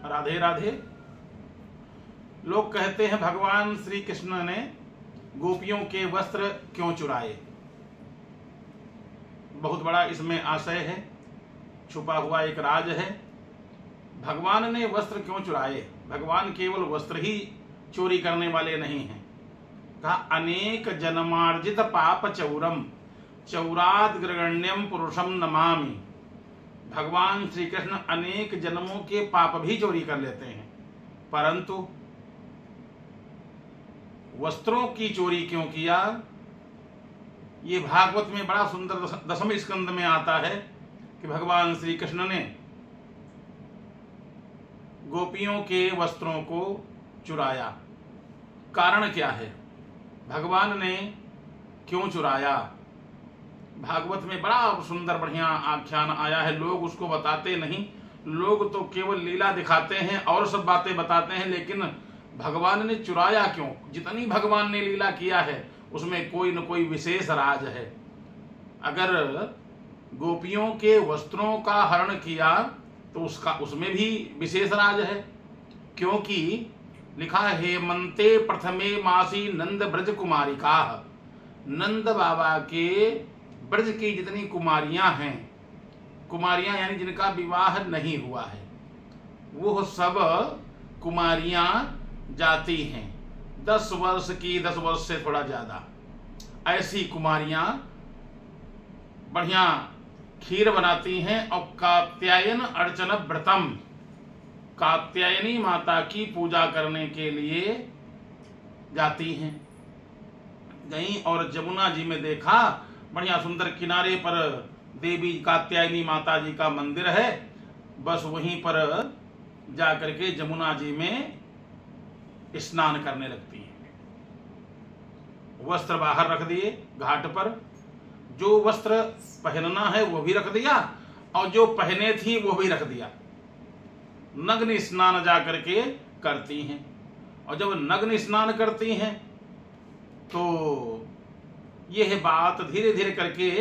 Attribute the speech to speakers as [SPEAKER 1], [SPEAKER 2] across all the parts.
[SPEAKER 1] राधे राधे। लोग कहते हैं भगवान श्री कृष्ण ने गोपियों के वस्त्र क्यों चुराए। बहुत बड़ा इसमें आशय है, छुपा हुआ एक राज है। भगवान ने वस्त्र क्यों चुराए? भगवान केवल वस्त्र ही चोरी करने वाले नहीं हैं। कहा अनेक जन्मार्जित पाप चौरम चौराद ग्रगण्यम पुरुषम नमामि। भगवान श्री कृष्ण अनेक जन्मों के पाप भी चोरी कर लेते हैं, परंतु वस्त्रों की चोरी क्यों किया? ये भागवत में बड़ा सुंदर दसम स्कंद में आता है कि भगवान श्री कृष्ण ने गोपियों के वस्त्रों को चुराया। कारण क्या है? भगवान ने क्यों चुराया? भागवत में बड़ा सुंदर बढ़िया आख्यान आया है। लोग उसको बताते नहीं, लोग तो केवल लीला दिखाते हैं और सब बातें बताते हैं, लेकिन भगवान ने चुराया क्यों? जितनी भगवान ने लीला किया है उसमें कोई न कोई विशेष राज है। अगर गोपियों के वस्त्रों का हरण किया तो उसमें भी विशेष राज है, क्योंकि लिखा है हेमंते प्रथमे मासी नंद ब्रज कुमारिका। नंद बाबा के ब्रज की जितनी कुमारियां हैं, कुमारियां यानी जिनका विवाह नहीं हुआ है, वो सब कुमारियां जाती हैं 10 वर्ष की, 10 वर्ष से थोड़ा ज्यादा। ऐसी कुमारियां बढ़िया खीर बनाती हैं और कात्यायन अर्चन व्रतम, कात्यायनी माता की पूजा करने के लिए जाती हैं। गई और जमुना जी में देखा बढ़िया सुंदर किनारे पर देवी कात्यायनी माता जी का मंदिर है, बस वहीं पर जा करके जमुना जी में स्नान करने लगती हैं। वस्त्र बाहर रख दिए घाट पर, जो वस्त्र पहनना है वो भी रख दिया और जो पहने थी वो भी रख दिया। नग्न स्नान जा करके करती हैं, और जब नग्न स्नान करती हैं तो यह बात धीरे धीरे करके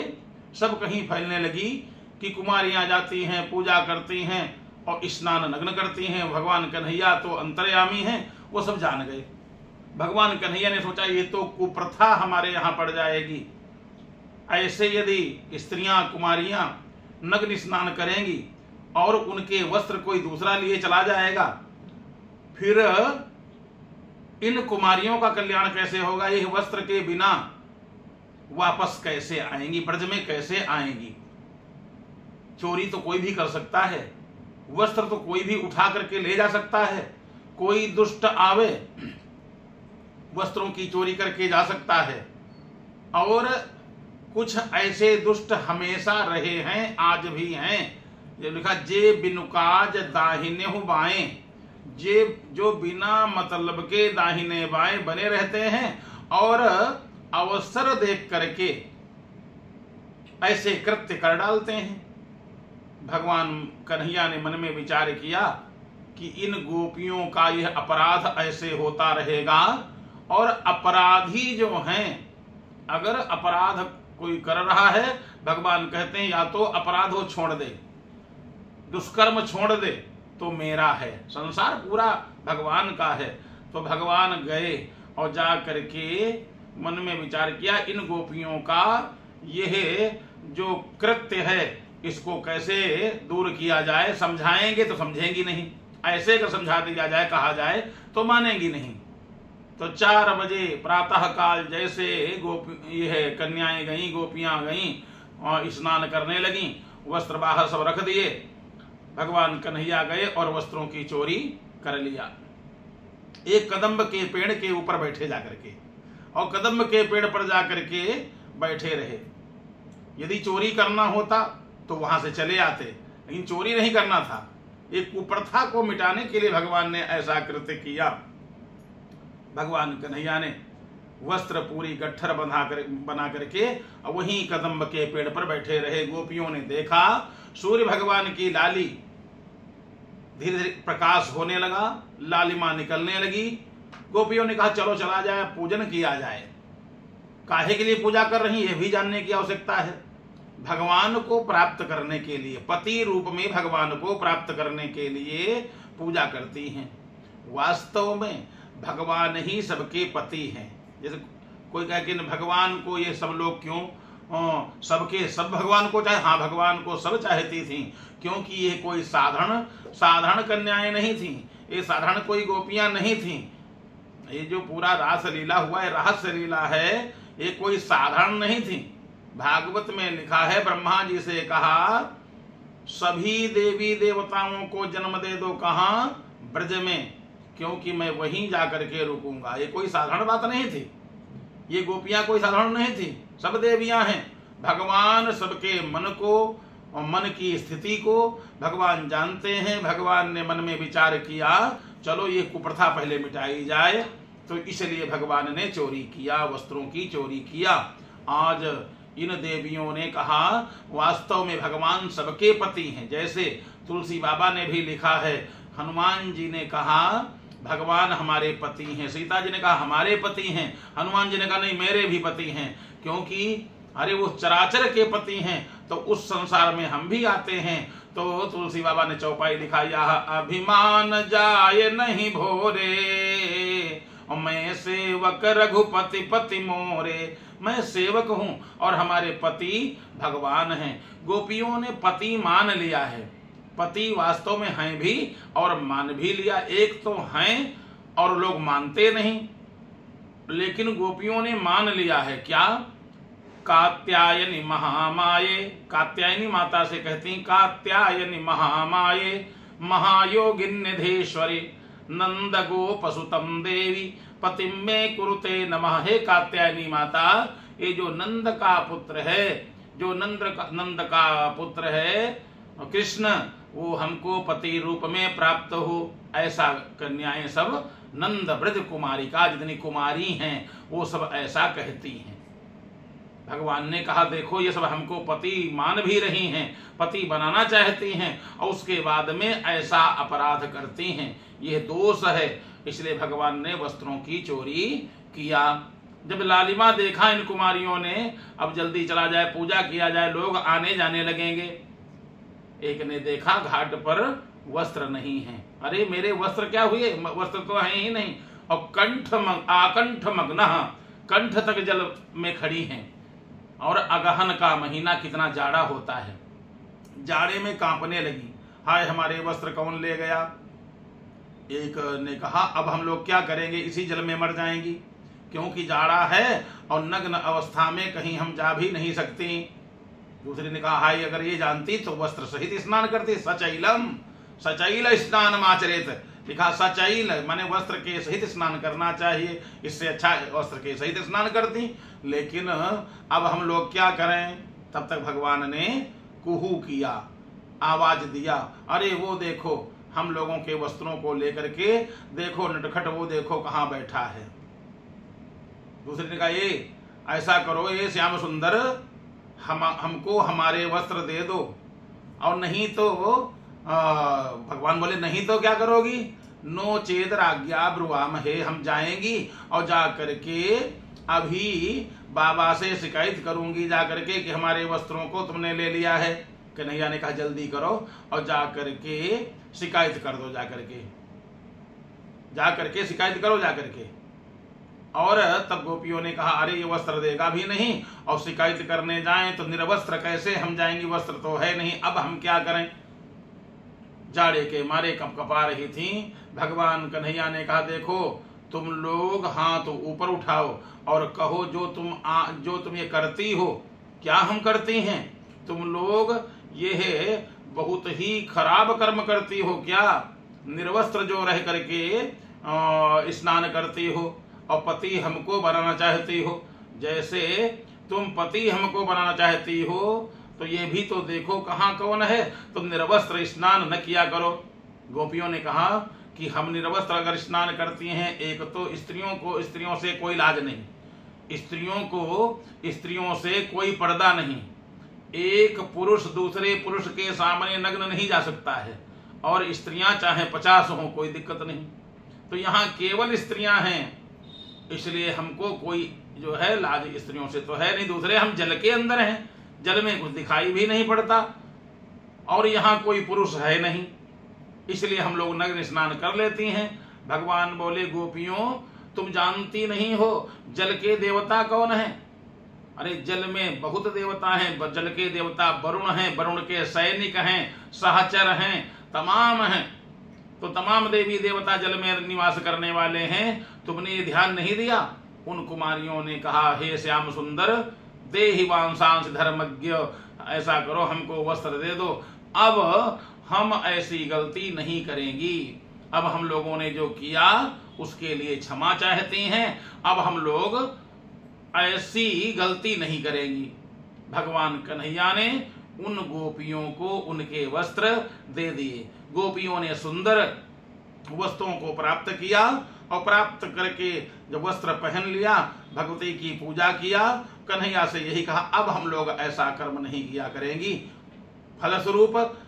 [SPEAKER 1] सब कहीं फैलने लगी कि कुमारियां जाती हैं, पूजा करती हैं और स्नान नग्न करती हैं। भगवान कन्हैया तो अंतर्यामी हैं, वो सब जान गए। भगवान कन्हैया ने सोचा ये तो कुप्रथा हमारे यहाँ पड़ जाएगी। ऐसे यदि स्त्रियां कुमारियां नग्न स्नान करेंगी और उनके वस्त्र कोई दूसरा लिए चला जाएगा, फिर इन कुमारियों का कल्याण कैसे होगा? ये वस्त्र के बिना वापस कैसे आएंगी, ब्रज में कैसे आएंगी? चोरी तो कोई भी कर सकता है, वस्त्र तो कोई भी उठा करके ले जा सकता है। कोई दुष्ट आवे वस्त्रों की चोरी करके जा सकता है, और कुछ ऐसे दुष्ट हमेशा रहे हैं, आज भी हैं। ये लिखा जे बिनुकाज दाहिने बाएं, जे जो बिना मतलब के दाहिने बाएं बने रहते हैं और अवसर देख करके ऐसे कृत्य कर डालते हैं। भगवान कन्हैया ने मन में विचार किया कि इन गोपियों का यह अपराध ऐसे होता रहेगा, और अपराधी जो हैं, अगर अपराध कोई कर रहा है, भगवान कहते हैं या तो अपराध वो छोड़ दे, दुष्कर्म छोड़ दे तो मेरा है, संसार पूरा भगवान का है। तो भगवान गए और जा करके मन में विचार किया इन गोपियों का यह जो कृत्य है इसको कैसे दूर किया जाए। समझाएंगे तो समझेंगी नहीं, ऐसे अगर समझा दिया जाए, कहा जाए तो मानेंगी नहीं। तो 4 बजे प्रातः काल जैसे यह कन्याएं गईं, गोपियां गईं और स्नान करने लगीं, वस्त्र बाहर सब रख दिए। भगवान कन्हैया गए और वस्त्रों की चोरी कर लिया। एक कदम्ब के पेड़ के ऊपर बैठे जाकर के, और कदम्ब के पेड़ पर जाकर के बैठे रहे। यदि चोरी करना होता तो वहां से चले आते, लेकिन चोरी नहीं करना था। एक कुप्रथा को मिटाने के लिए भगवान ने ऐसा कृत्य किया। भगवान कन्हैया ने वस्त्र पूरी गट्ठर बना करके वहीं कदम्ब के पेड़ पर बैठे रहे। गोपियों ने देखा सूर्य भगवान की लाली धीरे धीरे प्रकाश होने लगा, लालिमा निकलने लगी। गोपियों ने कहा चलो चला जाए, पूजन किया जाए। काहे के लिए पूजा कर रही, यह भी जानने की आवश्यकता है। भगवान को प्राप्त करने के लिए, पति रूप में भगवान को प्राप्त करने के लिए पूजा करती हैं। वास्तव में भगवान ही सबके पति हैं। जैसे कोई कहे कि भगवान को ये सब लोग क्यों, सबके सब भगवान को चाहे, हाँ भगवान को सब चाहती थी, क्योंकि ये कोई साधारण कन्याएं नहीं थी, ये साधारण कोई गोपियां नहीं थी। ये जो पूरा रास लीला हुआ है, रहस्य लीला है, ये कोई साधारण नहीं थी। भागवत में लिखा है, ब्रह्मा जी से कहा सभी देवी देवताओं को जन्म दे दो, कहाँ? ब्रज में, क्योंकि मैं वहीं जाकर के रुकूंगा। ये कोई साधारण बात नहीं थी, ये गोपियां कोई साधारण नहीं थी, सब देवियां हैं। भगवान सबके मन को और मन की स्थिति को भगवान जानते हैं। भगवान ने मन में विचार किया, चलो ये कुप्रथा पहले मिटाई जाए, तो इसलिए भगवान ने चोरी किया, वस्त्रों की चोरी किया। आज इन देवियों ने कहा वास्तव में भगवान सबके पति हैं। जैसे तुलसी बाबा ने भी लिखा है, हनुमान जी ने कहा भगवान हमारे पति हैं, सीता जी ने कहा हमारे पति हैं, हनुमान जी ने कहा नहीं मेरे भी पति हैं, क्योंकि अरे वो चराचर के पति हैं, तो उस संसार में हम भी आते हैं। तो तुलसी बाबा ने चौपाई लिखा, यह अभिमान जाए नहीं भोरे, मैं सेवक रघुपति पति मोरे। मैं सेवक हूं और हमारे पति भगवान हैं। गोपियों ने पति मान लिया है, पति वास्तव में हैं भी और मान भी लिया। एक तो हैं और लोग मानते नहीं, लेकिन गोपियों ने मान लिया है। क्या? कात्यायनी महामाये, कात्यायनी माता से कहती कात्यायनी महामाये, महायोगिन्निधेश्वरी नंद गोपसुतम देवी पतिम में कुरुते नमः। हे कात्यायनी माता, ये जो नंद का पुत्र है, जो नंद का पुत्र है कृष्ण, वो हमको पति रूप में प्राप्त हो। ऐसा कन्याएं सब नंद ब्रज कुमारी का जितनी कुमारी हैं वो सब ऐसा कहती हैं। भगवान ने कहा देखो ये सब हमको पति मान भी रही हैं, पति बनाना चाहती हैं और उसके बाद में ऐसा अपराध करती हैं, ये दोष है। इसलिए भगवान ने वस्त्रों की चोरी किया। जब लालिमा देखा इन कुमारियों ने, अब जल्दी चला जाए, पूजा किया जाए, लोग आने जाने लगेंगे। एक ने देखा घाट पर वस्त्र नहीं है। अरे मेरे वस्त्र क्या हुए? वस्त्र तो है ही नहीं। और आकंठ मग्न, कंठ तक जल में खड़ी हैं। और अगहन का महीना कितना जाड़ा होता है, जाड़े में कांपने लगी, हाय हमारे वस्त्र कौन ले गया। एक ने कहा अब हम लोग क्या करेंगे, इसी जल में मर जाएंगी, क्योंकि जाड़ा है और नग्न अवस्था में कहीं हम जा भी नहीं सकती। दूसरे ने कहा हाय अगर ये जानती तो वस्त्र सहित स्नान करती। सचैल स्नान आचरेत, लिखा सचैल माने वस्त्र के सहित स्नान करना चाहिए, इससे अच्छा वस्त्र के सहित स्नान करती। लेकिन अब हम लोग क्या करें। तब तक भगवान ने कुहू किया, आवाज दिया, अरे वो देखो हम लोगों के वस्त्रों को लेकर के देखो नटखट, वो देखो कहाँ बैठा है। दूसरे ने कहा ये ऐसा करो, ये श्याम सुंदर हमको हमारे वस्त्र दे दो, और नहीं तो भगवान बोले नहीं तो क्या करोगी। नो चेद राज्ञा ब्रुवामहे, हम जाएंगी और जा करके अभी बाबा से शिकायत करूंगी जा करके कि हमारे वस्त्रों को तुमने ले लिया है। कन्हैया ने कहा जल्दी करो और जा करके शिकायत कर दो, जा करके शिकायत करो जा करके। और तब गोपियों ने कहा अरे ये वस्त्र देगा भी नहीं और शिकायत करने जाएं तो निरवस्त्र कैसे हम जाएंगे, वस्त्र तो है नहीं, अब हम क्या करें। जाड़े के मारे कपकपा रही थी। भगवान कन्हैया ने कहा देखो तुम लोग हाथ तो ऊपर उठाओ और कहो जो तुम ये करती हो, क्या हम करती हैं। तुम लोग ये बहुत ही खराब कर्म करती हो क्या, निर्वस्त्र जो रह करके स्नान करती हो और पति हमको बनाना चाहती हो। जैसे तुम पति हमको बनाना चाहती हो तो ये भी तो देखो कहाँ कौन है, तुम निर्वस्त्र स्नान न किया करो। गोपियों ने कहा कि हम निर्वस्त्र अगर स्नान करती हैं, एक तो स्त्रियों से कोई लाज नहीं, स्त्रियों से कोई पर्दा नहीं, एक पुरुष दूसरे पुरुष के सामने नग्न नहीं जा सकता है, और स्त्रियां चाहे 50 हो कोई दिक्कत नहीं। तो यहाँ केवल स्त्रियां हैं, इसलिए हमको कोई जो है लाज स्त्रियों से तो है नहीं। दूसरे हम जल के अंदर हैं, जल में कुछ दिखाई भी नहीं पड़ता और यहाँ कोई पुरुष है नहीं, इसलिए हम लोग नग्न स्नान कर लेती हैं। भगवान बोले, गोपियों तुम जानती नहीं हो जल के देवता कौन है। अरे जल में बहुत देवता हैं, जल के देवता वरुण हैं, वरुण के सैनिक हैं, सहचर हैं, तमाम हैं। तो तमाम देवी देवता जल में निवास करने वाले हैं, तुमने ये ध्यान नहीं दिया। उन कुमारियों ने कहा, हे श्याम सुंदर देहि वांसांश धर्मज्ञ, ऐसा करो हमको वस्त्र दे दो, अब हम ऐसी गलती नहीं करेंगी। अब हम लोगों ने जो किया उसके लिए क्षमा चाहती हैं, अब हम लोग ऐसी गलती नहीं करेंगी। भगवान कन्हैया ने उन गोपियों को उनके वस्त्र दे दिए। गोपियों ने सुंदर वस्त्रों को प्राप्त किया और प्राप्त करके जब वस्त्र पहन लिया, भगवती की पूजा किया, कन्हैया से यही कहा, अब हम लोग ऐसा कर्म नहीं किया करेंगी। फलस्वरूप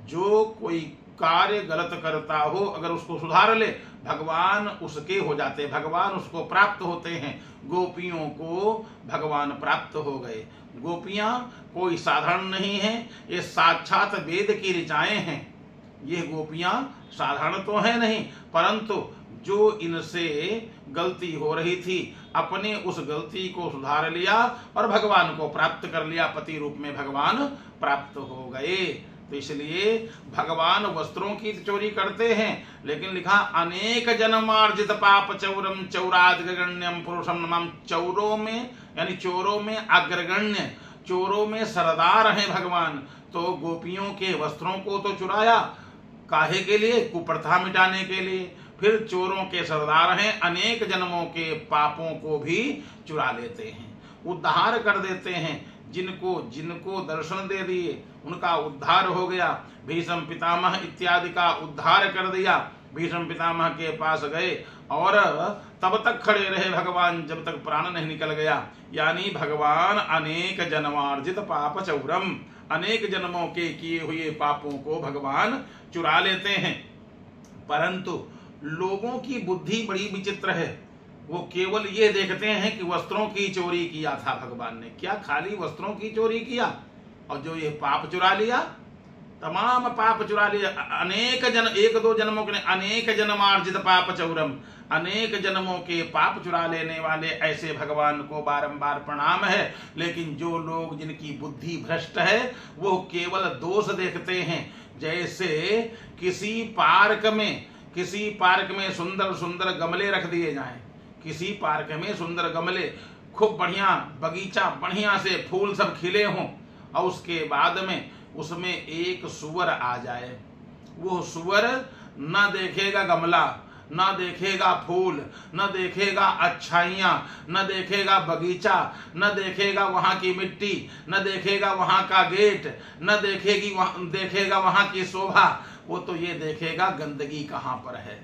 [SPEAKER 1] जो कोई कार्य गलत करता हो, अगर उसको सुधार ले, भगवान उसके हो जाते, भगवान उसको प्राप्त होते हैं। गोपियों को भगवान प्राप्त हो गए। गोपियां कोई साधारण नहीं है, ये साक्षात वेद की ऋचाएं हैं। ये गोपियां साधारण तो है नहीं, परंतु जो इनसे गलती हो रही थी, अपने उस गलती को सुधार लिया और भगवान को प्राप्त कर लिया, पति रूप में भगवान प्राप्त हो गए। तो इसलिए भगवान वस्त्रों की चोरी करते हैं, लेकिन लिखा अनेक जन्मार्जित पाप चौरम चौराग्रगण्यम पुरुषम नमः। चौरों में यानी चोरों में अग्रगण्य, चोरों में सरदार हैं भगवान। तो गोपियों के वस्त्रों को तो चुराया, काहे के लिए? कुप्रथा मिटाने के लिए। फिर चोरों के सरदार हैं, अनेक जन्मों के पापों को भी चुरा लेते हैं, उद्धार कर देते हैं। जिनको दर्शन दे दिए उनका उद्धार हो गया। भीष्म पितामह इत्यादि का उद्धार कर दिया। भीष्म पितामह के पास गए और तब तक खड़े रहे भगवान जब तक प्राण नहीं निकल गया। यानी भगवान अनेक जन्मार्जित पाप चौरम, अनेक जन्मों के किए हुए पापों को भगवान चुरा लेते हैं। परंतु लोगों की बुद्धि बड़ी विचित्र है, वो केवल ये देखते हैं कि वस्त्रों की चोरी किया था भगवान ने। क्या खाली वस्त्रों की चोरी किया और जो ये पाप चुरा लिया, तमाम पाप चुरा लिया। अनेक जन, एक दो जन्मों के अनेक जन्मार्जित पाप चौरम, अनेक जन्मों के पाप चुरा लेने वाले ऐसे भगवान को बारंबार प्रणाम है। लेकिन जो लोग जिनकी बुद्धि भ्रष्ट है, वो केवल दोष देखते हैं। जैसे किसी पार्क में सुंदर सुंदर गमले रख दिए जाएं, किसी पार्क में सुंदर गमले, खूब बढ़िया बगीचा, बढ़िया से फूल सब खिले हों, और उसके बाद में उसमें एक सुअर आ जाए। वो सुअर न देखेगा गमला, न देखेगा फूल, न देखेगा अच्छाइयाँ, न देखेगा बगीचा, न देखेगा वहाँ की मिट्टी, न देखेगा वहाँ का गेट, न देखेगा वहाँ की शोभा। वो तो ये देखेगा गंदगी कहाँ पर है।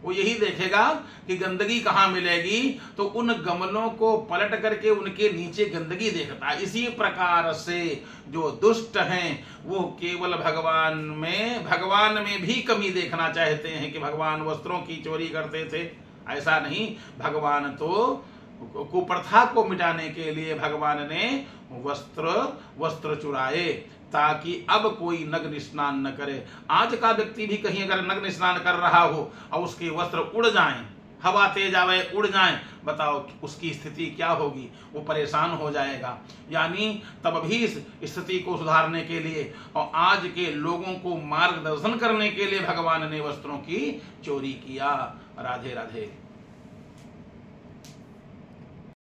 [SPEAKER 1] वो यही देखेगा कि गंदगी कहाँ मिलेगी, तो उन गमलों को पलट करके उनके नीचे गंदगी देखता है। इसी प्रकार से जो दुष्ट हैं वो केवल भगवान में भी कमी देखना चाहते हैं कि भगवान वस्त्रों की चोरी करते थे। ऐसा नहीं, भगवान तो कुप्रथा को मिटाने के लिए भगवान ने वस्त्र चुराए, ताकि अब कोई नग्न स्नान न करे। आज का व्यक्ति भी कहीं अगर नग्न स्नान कर रहा हो और उसके वस्त्र उड़ जाएं, हवा तेज आवे उड़ जाएं, बताओ उसकी स्थिति क्या होगी? वो परेशान हो जाएगा। यानी तब भी इस स्थिति को सुधारने के लिए और आज के लोगों को मार्गदर्शन करने के लिए भगवान ने वस्त्रों की चोरी किया। राधे राधे।